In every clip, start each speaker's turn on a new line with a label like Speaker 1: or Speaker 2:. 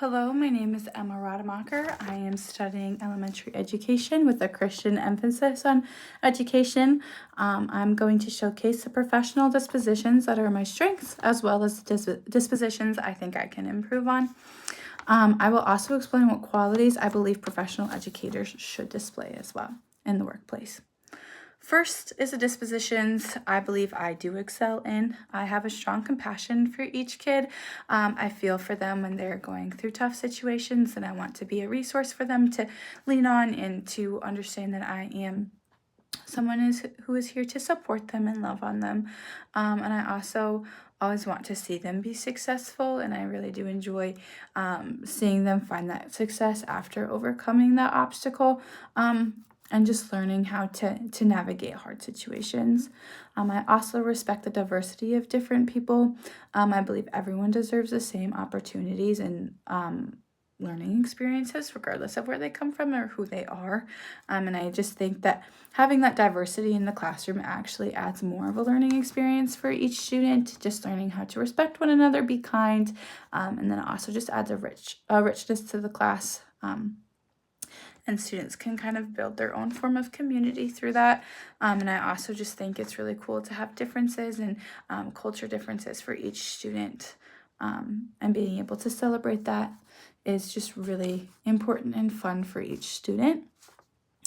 Speaker 1: Hello, my name is Emma Rademacher. I am studying elementary education with a Christian emphasis on education. I'm going to showcase the professional dispositions that are my strengths as well as dispositions I think I can improve on. I will also explain what qualities I believe professional educators should display as well in the workplace. First is the dispositions I believe I do excel in. I have a strong compassion for each kid. I feel for them when they're going through tough situations, and I want to be a resource for them to lean on and to understand that I am someone who is here to support them and love on them. And I also always want to see them be successful, and I really do enjoy seeing them find that success after overcoming that obstacle. And just learning how to navigate hard situations. I also respect the diversity of different people. I believe everyone deserves the same opportunities and learning experiences, regardless of where they come from or who they are. And I just think that having that diversity in the classroom actually adds more of a learning experience for each student, just learning how to respect one another, be kind, and then it also just adds a richness to the class. And students can kind of build their own form of community through that. And I also just think it's really cool to have differences and culture differences for each student. And being able to celebrate that is just really important and fun for each student.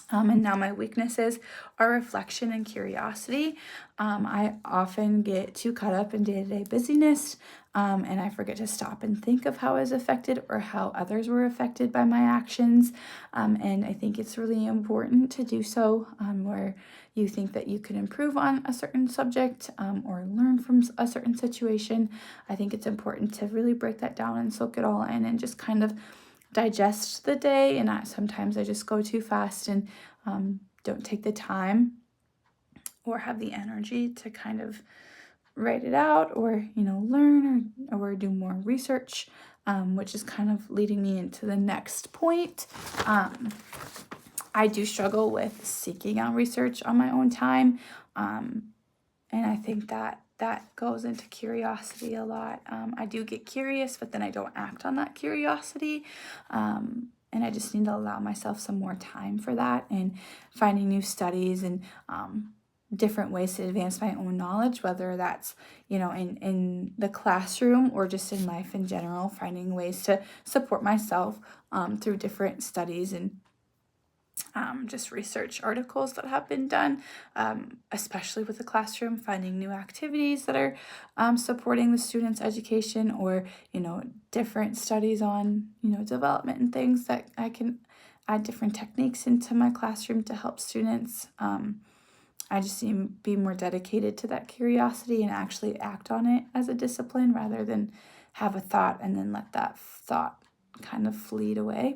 Speaker 1: And now my weaknesses are reflection and curiosity. I often get too caught up in day-to-day busyness, and I forget to stop and think of how I was affected or how others were affected by my actions. And I think it's really important to do so where you think that you can improve on a certain subject or learn from a certain situation. I think it's important to really break that down and soak it all in and just kind of digest the day. And sometimes I just go too fast and don't take the time or have the energy to kind of write it out or learn or do more research, which is kind of leading me into the next point. I do struggle with seeking out research on my own time, and I think that goes into curiosity a lot. I do get curious, but then I don't act on that curiosity. And I just need to allow myself some more time for that and finding new studies and different ways to advance my own knowledge, whether that's, in the classroom or just in life in general, finding ways to support myself through different studies and just research articles that have been done, especially with the classroom, finding new activities that are supporting the students' education or, different studies on, development and things that I can add different techniques into my classroom to help students. I just need to be more dedicated to that curiosity and actually act on it as a discipline rather than have a thought and then let that thought kind of fleet away.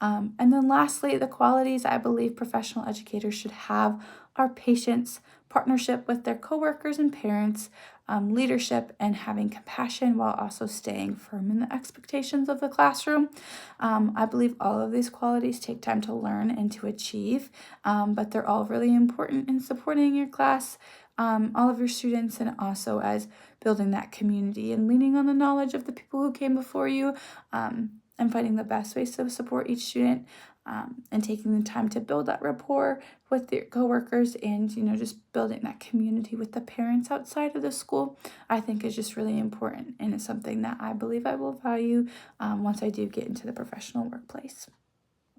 Speaker 1: And then lastly, the qualities I believe professional educators should have are patience, partnership with their coworkers and parents, leadership, and having compassion while also staying firm in the expectations of the classroom. I believe all of these qualities take time to learn and to achieve, but they're all really important in supporting your class, all of your students, and also as building that community and leaning on the knowledge of the people who came before you. And finding the best ways to support each student, and taking the time to build that rapport with your coworkers and, just building that community with the parents outside of the school, I think is just really important. And it's something that I believe I will value once I do get into the professional workplace.